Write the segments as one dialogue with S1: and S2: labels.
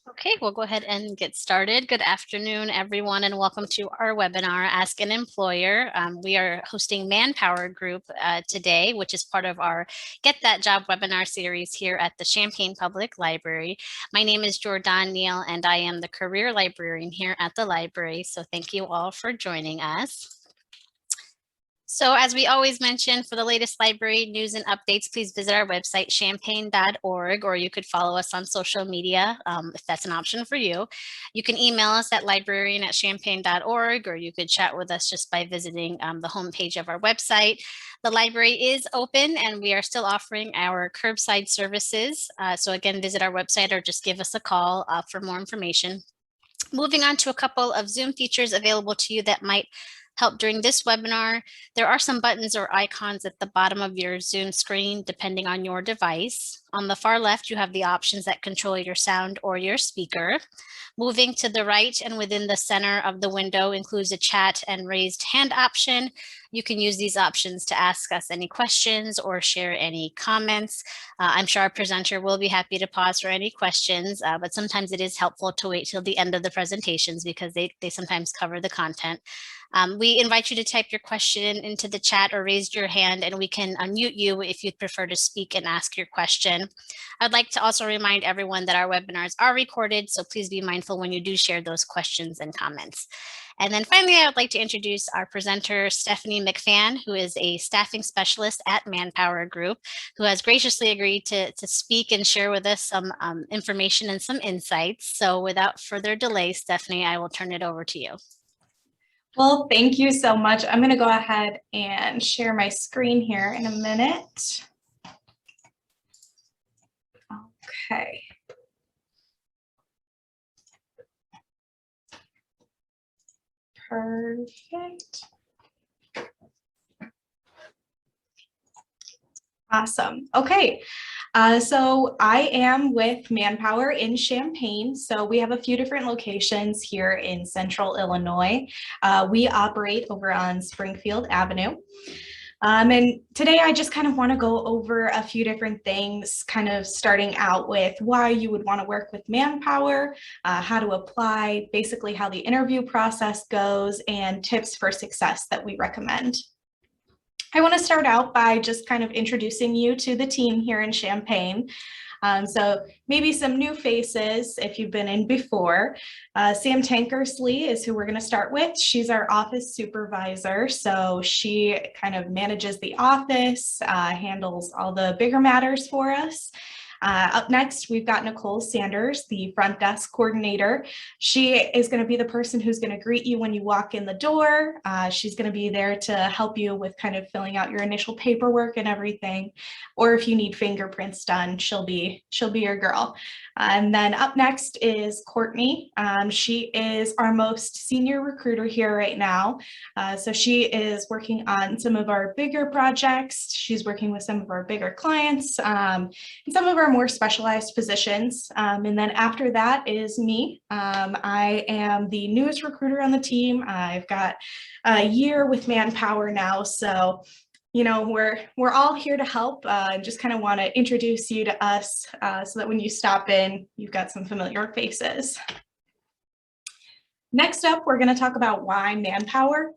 S1: Okay, we'll go ahead and get started. Good afternoon, everyone, and welcome to our webinar, Ask an Employer. We are hosting Manpower Group today, which is part of our Get That Job webinar series here at the Champaign Public Library. My name is Jordan Neal, and I am the career librarian here at the library. So thank you all for joining us. So as we always mention, for the latest library news and updates, please visit our website, champaign.org, or you could follow us on social media if that's an option for you. You can email us at librarian@champaign.org, or you could chat with us just by visiting the homepage of our website. The library is open and we are still offering our curbside services. So again, visit our website or just give us a call for more information. Moving on to a couple of Zoom features available to you that might help during this webinar. There are some buttons or icons at the bottom of your Zoom screen, depending on your device. On the far left, you have the options that control your sound or your speaker. Moving to the right and within the center of the window includes a chat and raised hand option. You can use these options to ask us any questions or share any comments. I'm sure our presenter will be happy to pause for any questions, but sometimes it is helpful to wait till the end of the presentations because they sometimes cover the content. We invite you to type your question into the chat or raise your hand and we can unmute you if you'd prefer to speak and ask your question. I'd like to also remind everyone that our webinars are recorded, so please be mindful when you do share those questions and comments. And then finally, I would like to introduce our presenter, Stephanie McFann, who is a staffing specialist at Manpower Group, who has graciously agreed to speak and share with us some information and some insights. So without further delay, Stephanie, I will turn it over to you.
S2: Well, thank you so much. I'm going to go ahead and share my screen here in a minute. Okay. Perfect. Awesome. Okay. So I am with Manpower in Champaign. So we have a few different locations here in Central Illinois. We operate over on Springfield Avenue. And today I just kind of want to go over a few different things, kind of starting out with why you would want to work with Manpower, how to apply, basically how the interview process goes, and tips for success that we recommend. I want to start out by just kind of introducing you to the team here in Champaign. So maybe some new faces if you've been in before. Sam Tankersley is who we're going to start with. She's our office supervisor. So she kind of manages the office, handles all the bigger matters for us. Up next, we've got Nicole Sanders, the front desk coordinator. She is going to be the person who's going to greet you when you walk in the door. She's going to be there to help you with kind of filling out your initial paperwork and everything. Or if you need fingerprints done, she'll be your girl. And then up next is Courtney. She is our most senior recruiter here right now. So she is working on some of our bigger projects. She's working with some of our bigger clients and some of our more specialized positions. And then after that is me. I am the newest recruiter on the team. I've got a year with Manpower now. So you know, we're all here to help and just kind of want to introduce you to us so that when you stop in, you've got some familiar faces. Next up, we're going to talk about why Manpower.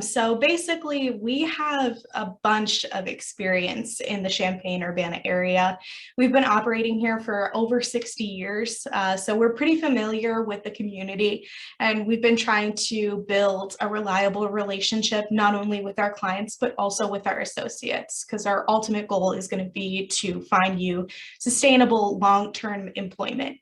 S2: So basically, we have a bunch of experience in the Champaign-Urbana area. We've been operating here for over 60 years, so we're pretty familiar with the community, and we've been trying to build a reliable relationship not only with our clients, but also with our associates, because our ultimate goal is going to be to find you sustainable long-term employment.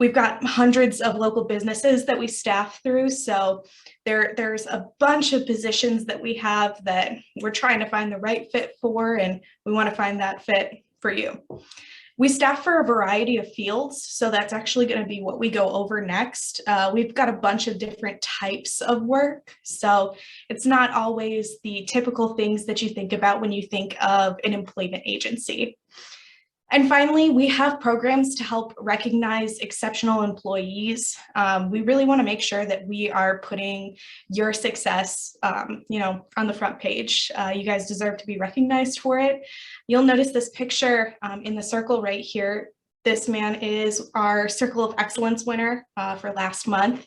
S2: We've got hundreds of local businesses that we staff through, so there's a bunch of positions that we have that we're trying to find the right fit for, and we want to find that fit for you. We staff for a variety of fields, so that's actually going to be what we go over next. We've got a bunch of different types of work, so it's not always the typical things that you think about when you think of an employment agency. And finally, we have programs to help recognize exceptional employees. We really want to make sure that we are putting your success, on the front page. You guys deserve to be recognized for it. You'll notice this picture in the circle right here. This man is our Circle of Excellence winner for last month.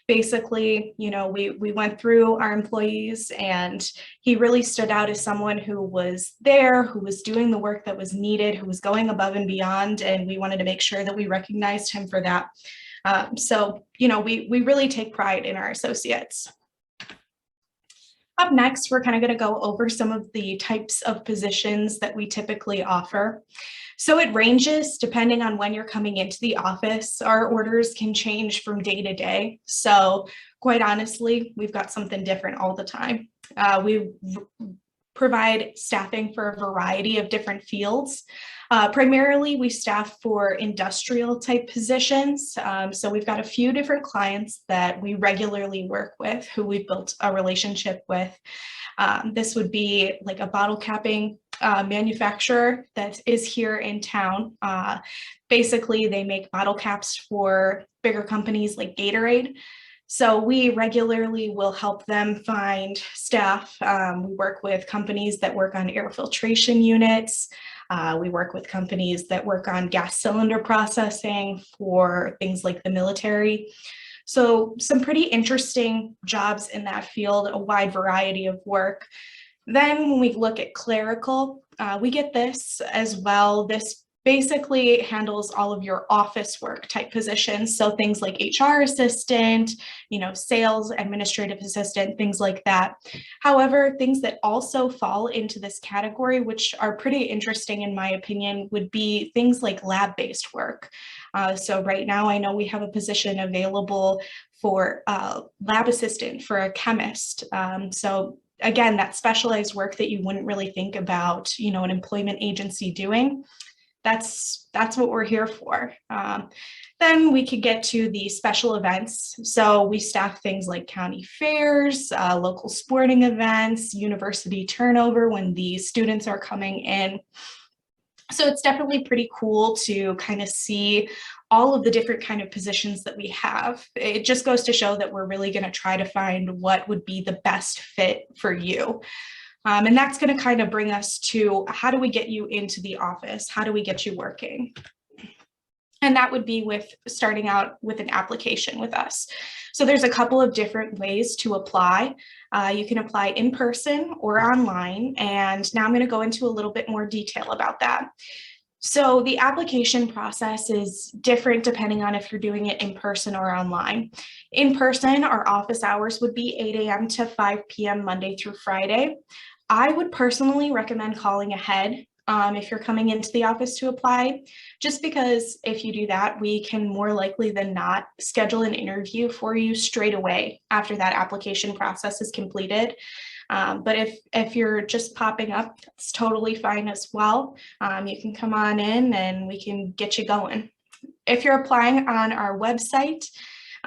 S2: Basically, you know, we went through our employees and he really stood out as someone who was there, who was doing the work that was needed, who was going above and beyond, and we wanted to make sure that we recognized him for that. So, you know, we really take pride in our associates. Up next, we're kind of going to go over some of the types of positions that we typically offer. So it ranges depending on when you're coming into the office. Our orders can change from day to day. So quite honestly, we've got something different all the time. We provide staffing for a variety of different fields. Primarily, we staff for industrial type positions. So we've got a few different clients that we regularly work with, who we've built a relationship with. This would be like a bottle capping manufacturer that is here in town. Basically, they make bottle caps for bigger companies like Gatorade. So we regularly will help them find staff. We work with companies that work on air filtration units. We work with companies that work on gas cylinder processing for things like the military. So some pretty interesting jobs in that field, a wide variety of work. Then when we look at clerical, we get this as well. This basically handles all of your office work type positions. So things like HR assistant, you know, sales, administrative assistant, things like that. However, things that also fall into this category, which are pretty interesting in my opinion, would be things like lab-based work. So right now I know we have a position available for lab assistant for a chemist. So again, that specialized work that you wouldn't really think about, you know, an employment agency doing. That's what we're here for. Then we could get to the special events. So we staff things like county fairs, local sporting events, university turnover when the students are coming in. So it's definitely pretty cool to kind of see all of the different kind of positions that we have. It just goes to show that we're really going to try to find what would be the best fit for you. And that's going to kind of bring us to how do we get you into the office? How do we get you working? And that would be with starting out with an application with us. So there's a couple of different ways to apply. You can apply in person or online. And now I'm going to go into a little bit more detail about that. So the application process is different depending on if you're doing it in person or online. In person, our office hours would be 8 a.m. to 5 p.m. Monday through Friday. I would personally recommend calling ahead if you're coming into the office to apply, just because if you do that, we can more likely than not schedule an interview for you straight away after that application process is completed. But if you're just popping up, it's totally fine as well. You can come on in and we can get you going. If you're applying on our website,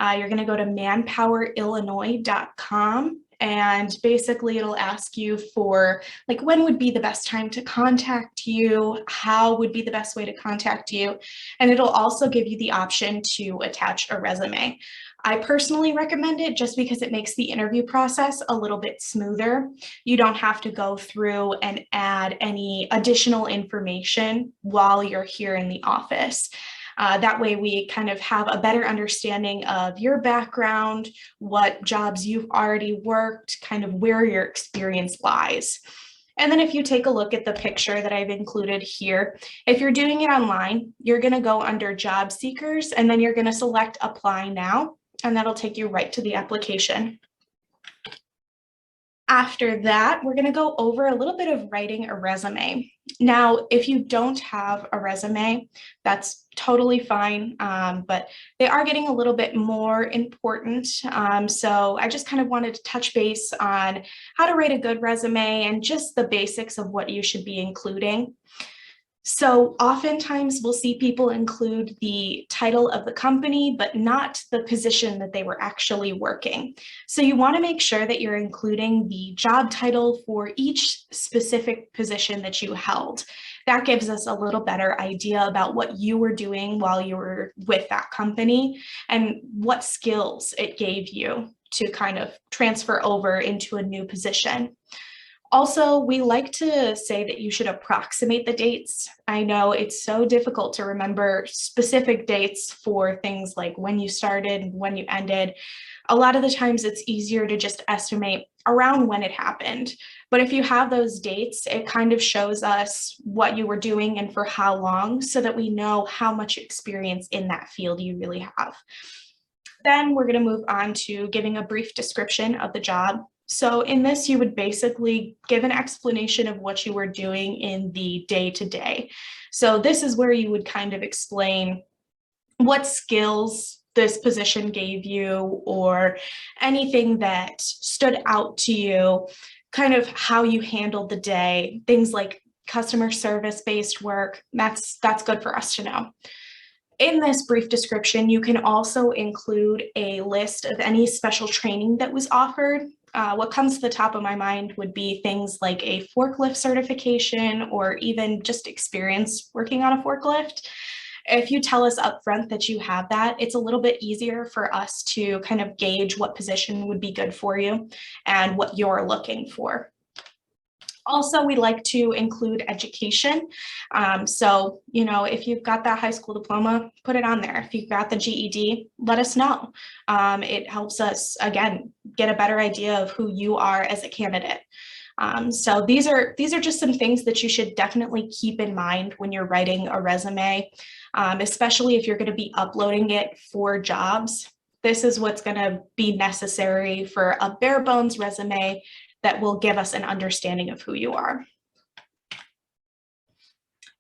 S2: you're going to go to manpowerillinois.com. And basically it'll ask you for like, when would be the best time to contact you? How would be the best way to contact you? And it'll also give you the option to attach a resume. I personally recommend it just because it makes the interview process a little bit smoother. You don't have to go through and add any additional information while you're here in the office. That way we kind of have a better understanding of your background, what jobs you've already worked, kind of where your experience lies. And then if you take a look at the picture that I've included here, if you're doing it online, you're going to go under job seekers and then you're going to select apply now, and that'll take you right to the application. After that, we're going to go over a little bit of writing a resume. Now, if you don't have a resume, that's totally fine, but they are getting a little bit more important. So I just kind of wanted to touch base on how to write a good resume and just the basics of what you should be including. So oftentimes we'll see people include the title of the company, but not the position that they were actually working. So you want to make sure that you're including the job title for each specific position that you held. That gives us a little better idea about what you were doing while you were with that company and what skills it gave you to kind of transfer over into a new position. Also, we like to say that you should approximate the dates. I know it's so difficult to remember specific dates for things like when you started, when you ended. A lot of the times it's easier to just estimate around when it happened. But if you have those dates, it kind of shows us what you were doing and for how long, so that we know how much experience in that field you really have. Then we're going to move on to giving a brief description of the job. So in this, you would basically give an explanation of what you were doing in the day-to-day. So this is where you would kind of explain what skills this position gave you, or anything that stood out to you, kind of how you handled the day, things like customer service-based work. That's good for us to know. In this brief description, you can also include a list of any special training that was offered. What comes to the top of my mind would be things like a forklift certification, or even just experience working on a forklift. If you tell us upfront that you have that, it's a little bit easier for us to kind of gauge what position would be good for you and what you're looking for. Also, we like to include education. So, if you've got that high school diploma, put it on there. If you've got the GED, let us know. It helps us, again, get a better idea of who you are as a candidate. So these are just some things that you should definitely keep in mind when you're writing a resume, especially if you're going to be uploading it for jobs. This is what's going to be necessary for a bare bones resume that will give us an understanding of who you are.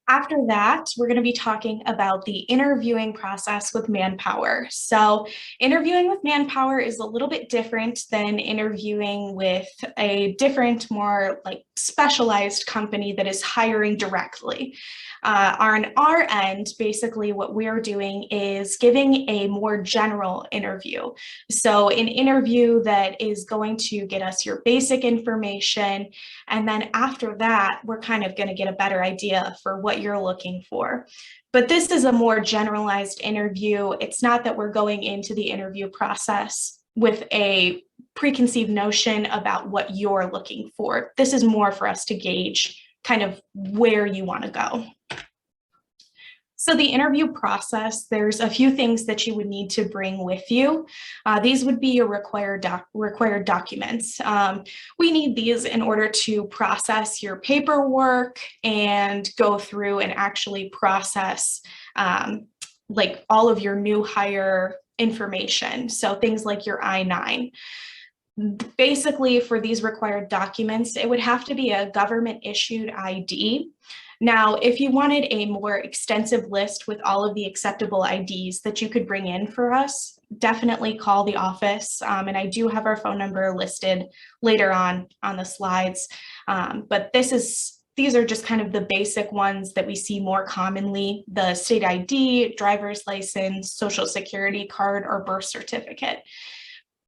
S2: After that, we're going to be talking about the interviewing process with Manpower. So interviewing with Manpower is a little bit different than interviewing with a different, more like specialized company that is hiring directly. On our end, basically what we're doing is giving a more general interview. So an interview that is going to get us your basic information. And then after that, we're kind of going to get a better idea for what you're looking for. But this is a more generalized interview. It's not that we're going into the interview process with a preconceived notion about what you're looking for. This is more for us to gauge kind of where you want to go. So the interview process, there's a few things that you would need to bring with you. These would be your required documents. We need these in order to process your paperwork and go through and actually process like all of your new hire information. So things like your I-9. Basically, for these required documents, it would have to be a government issued ID. Now, if you wanted a more extensive list with all of the acceptable IDs that you could bring in for us, definitely call the office. And I do have our phone number listed later on the slides. But these are just kind of the basic ones that we see more commonly: the state ID, driver's license, social security card, or birth certificate.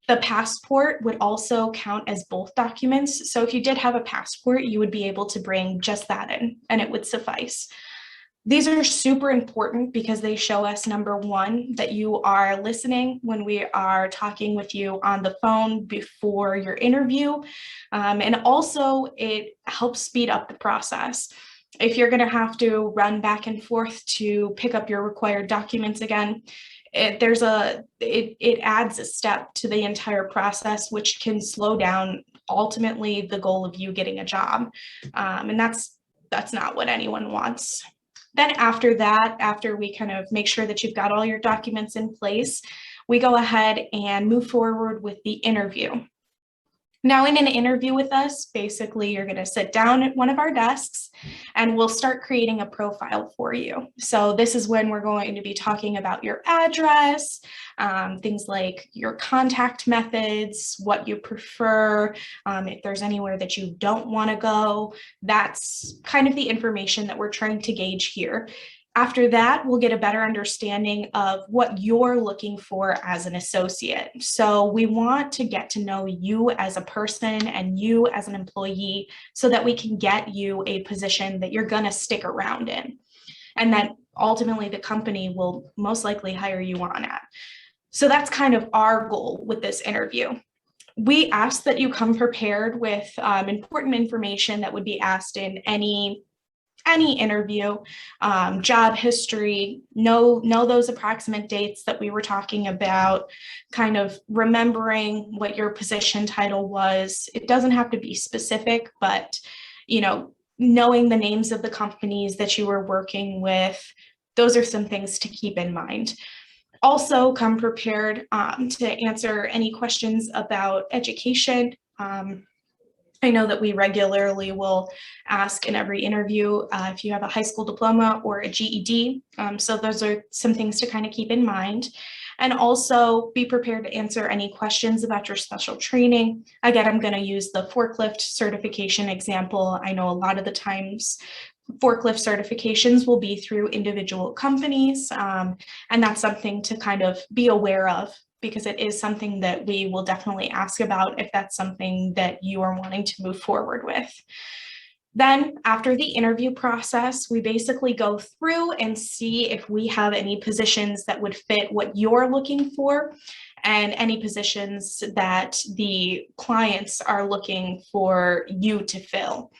S2: The passport would also count as both documents. So if you did have a passport, you would be able to bring just that in, and it would suffice. These are super important because they show us, number one, that you are listening when we are talking with you on the phone before your interview. And also it helps speed up the process. If you're going to have to run back and forth to pick up your required documents again, it adds a step to the entire process, which can slow down ultimately the goal of you getting a job. And that's not what anyone wants. Then after that, after we kind of make sure that you've got all your documents in place, we go ahead and move forward with the interview. Now, in an interview with us, basically, you're going to sit down at one of our desks and we'll start creating a profile for you. So this is when we're going to be talking about your address, things like your contact methods, what you prefer, if there's anywhere that you don't want to go. That's kind of the information that we're trying to gauge here. After that, we'll get a better understanding of what you're looking for as an associate. So we want to get to know you as a person and you as an employee so that we can get you a position that you're going to stick around in. And then ultimately the company will most likely hire you on at. So that's kind of our goal with this interview. We ask that you come prepared with important information that would be asked in any interview, job history, know those approximate dates that we were talking about, kind of remembering what your position title was. It doesn't have to be specific, but, knowing the names of the companies that you were working with, those are some things to keep in mind. Also, come prepared to answer any questions about education. I know that we regularly will ask in every interview if you have a high school diploma or a GED. So those are some things to kind of keep in mind. And also be prepared to answer any questions about your special training. Again, I'm going to use the forklift certification example. I know a lot of the times forklift certifications will be through individual companies, and that's something to kind of be aware of, because it is something that we will definitely ask about if that's something that you are wanting to move forward with. Then after the interview process, we basically go through and see if we have any positions that would fit what you're looking for, and any positions that the clients are looking for you to fill.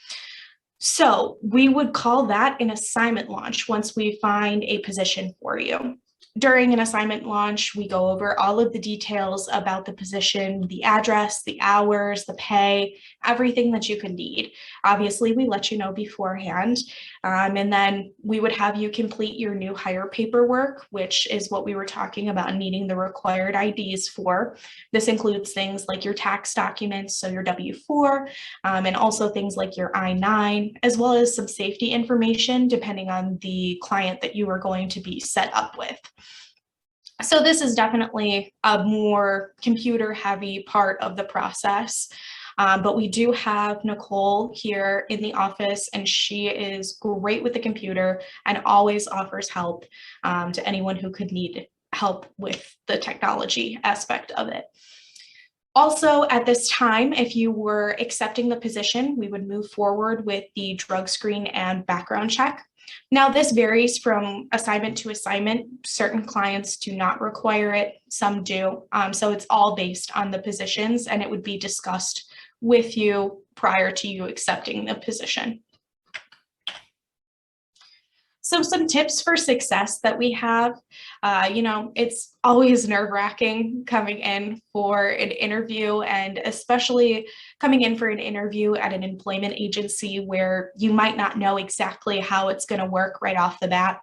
S2: So we would call that an assignment launch once we find a position for you. During an assignment launch, we go over all of the details about the position, the address, the hours, the pay, everything that you could need. Obviously, we let you know beforehand, and then we would have you complete your new hire paperwork, which is what we were talking about needing the required IDs for. This includes things like your tax documents, so your W-4, and also things like your I-9, as well as some safety information depending on the client that you are going to be set up with. So this is definitely a more computer heavy part of the process, but we do have Nicole here in the office, and she is great with the computer and always offers help to anyone who could need help with the technology aspect of it. Also, at this time, if you were accepting the position, we would move forward with the drug screen and background check. Now, this varies from assignment to assignment. Certain clients do not require it, some do. So it's all based on the positions, and it would be discussed with you prior to you accepting the position. So some tips for success that we have, it's always nerve-wracking coming in for an interview, and especially coming in for an interview at an employment agency where you might not know exactly how it's going to work right off the bat.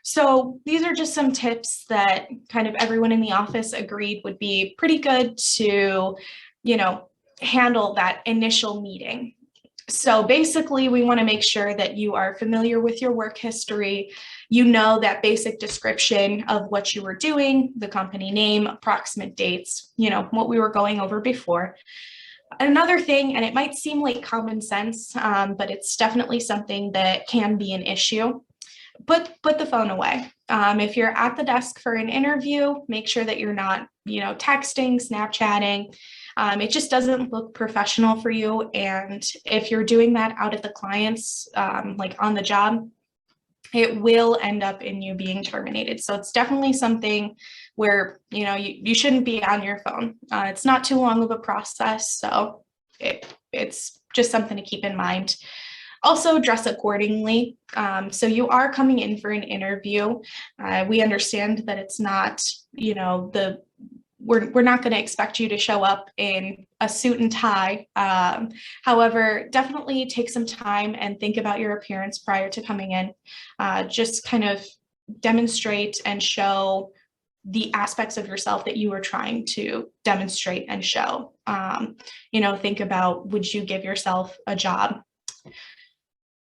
S2: So these are just some tips that kind of everyone in the office agreed would be pretty good to, handle that initial meeting. So basically, we want to make sure that you are familiar with your work history, that basic description of what you were doing, the company name, approximate dates, what we were going over before. Another thing, and it might seem like common sense, but it's definitely something that can be an issue. Put the phone away. If you're at the desk for an interview, make sure that you're not, texting, Snapchatting. It just doesn't look professional for you. And if you're doing that out at the clients, like on the job, it will end up in you being terminated. So it's definitely something where, you shouldn't be on your phone. It's not too long of a process. So it's just something to keep in mind. Also, dress accordingly. So you are coming in for an interview. We understand that it's not, we're not going to expect you to show up in a suit and tie. However, definitely take some time and think about your appearance prior to coming in. Just kind of demonstrate and show the aspects of yourself that you are trying to demonstrate and show. Think about, would you give yourself a job?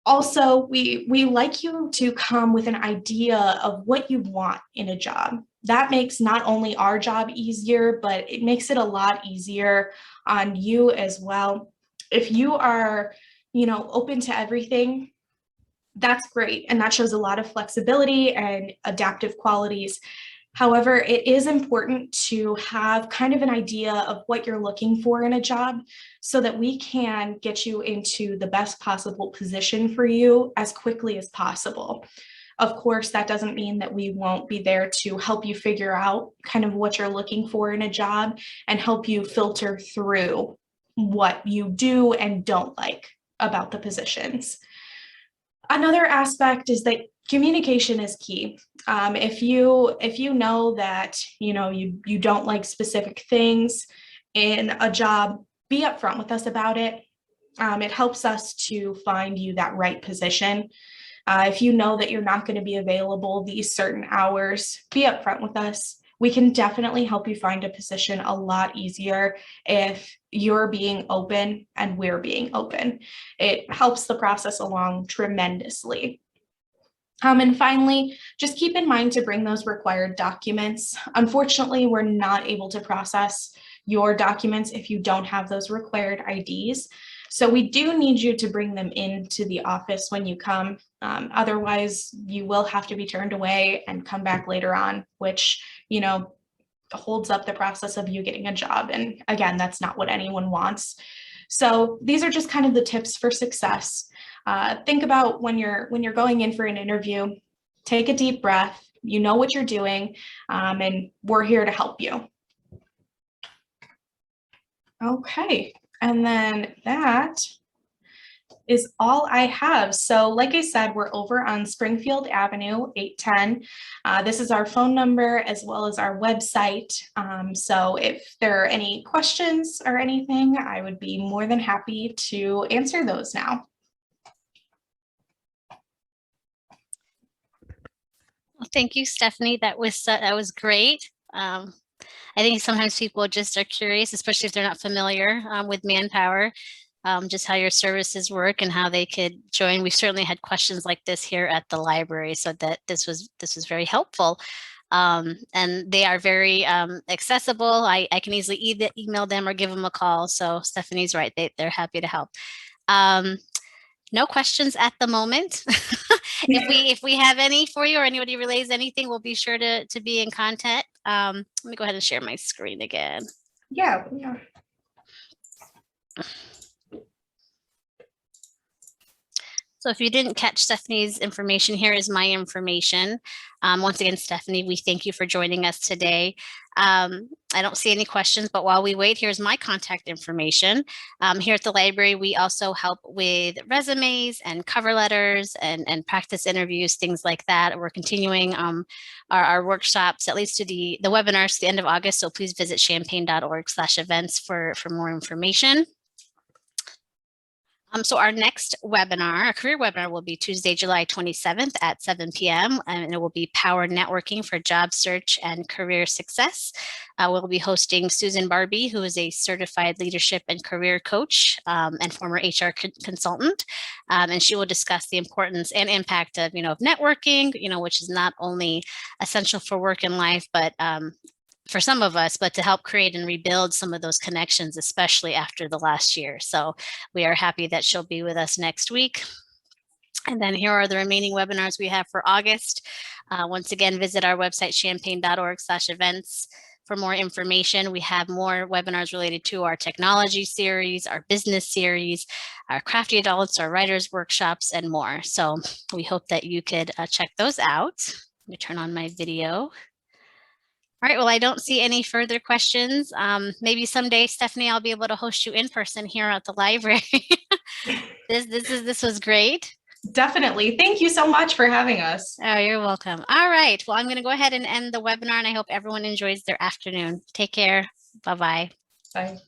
S2: Also, we like you to come with an idea of what you want in a job. That makes not only our job easier, but it makes it a lot easier on you as well. If you are, open to everything, that's great. And that shows a lot of flexibility and adaptive qualities. However, it is important to have kind of an idea of what you're looking for in a job so that we can get you into the best possible position for you as quickly as possible. Of course, that doesn't mean that we won't be there to help you figure out kind of what you're looking for in a job and help you filter through what you do and don't like about the positions. Another aspect is that communication is key. If you know that you don't like specific things in a job, be upfront with us about it. It helps us to find you that right position. If you know that you're not going to be available these certain hours, be upfront with us. We can definitely help you find a position a lot easier if you're being open and we're being open. It helps the process along tremendously. And finally, just keep in mind to bring those required documents. Unfortunately, we're not able to process your documents if you don't have those required IDs. So we do need you to bring them into the office when you come. Otherwise, you will have to be turned away and come back later on, which, holds up the process of you getting a job. And again, that's not what anyone wants. So these are just kind of the tips for success. Think about when you're going in for an interview, take a deep breath, you know what you're doing, and we're here to help you. Okay, and then that is all I have. So like I said, we're over on Springfield Avenue, 810. This is our phone number as well as our website. So if there are any questions or anything, I would be more than happy to answer those now.
S1: Well, thank you, Stephanie. That was great. I think sometimes people just are curious, especially if they're not familiar with Manpower, just how your services work and how they could join. We've certainly had questions like this here at the library, so that this was very helpful. And they are very accessible. I can easily email them or give them a call. So Stephanie's right; they're happy to help. No questions at the moment. If we have any for you or anybody relays anything, we'll be sure to be in contact. Let me go ahead and share my screen again.
S2: Yeah.
S1: So if you didn't catch Stephanie's information, here is my information. Once again, Stephanie, we thank you for joining us today. I don't see any questions, but while we wait, here's my contact information. Here at the library, we also help with resumes and cover letters and practice interviews, things like that. We're continuing our workshops, at least to the webinars to the end of August. So please visit champaign.org/events for more information. So our next webinar, a career webinar, will be Tuesday, July 27th at 7 p.m. And it will be Power Networking for Job Search and Career Success. We'll be hosting Susan Barbie, who is a certified leadership and career coach and former HR consultant. And she will discuss the importance and impact of, of networking, which is not only essential for work and life, but for some of us, but to help create and rebuild some of those connections, especially after the last year. So we are happy that she'll be with us next week. And then here are the remaining webinars we have for August. Once again, visit our website, champaign.org/events. For more information, we have more webinars related to our technology series, our business series, our crafty adults, our writers workshops, and more. So we hope that you could check those out. Let me turn on my video. All right, well, I don't see any further questions. Maybe someday, Stephanie, I'll be able to host you in person here at the library. This was great.
S2: Definitely. Thank you so much for having us.
S1: Oh, you're welcome. All right. Well, I'm going to go ahead and end the webinar, and I hope everyone enjoys their afternoon. Take care. Bye-bye.
S2: Bye.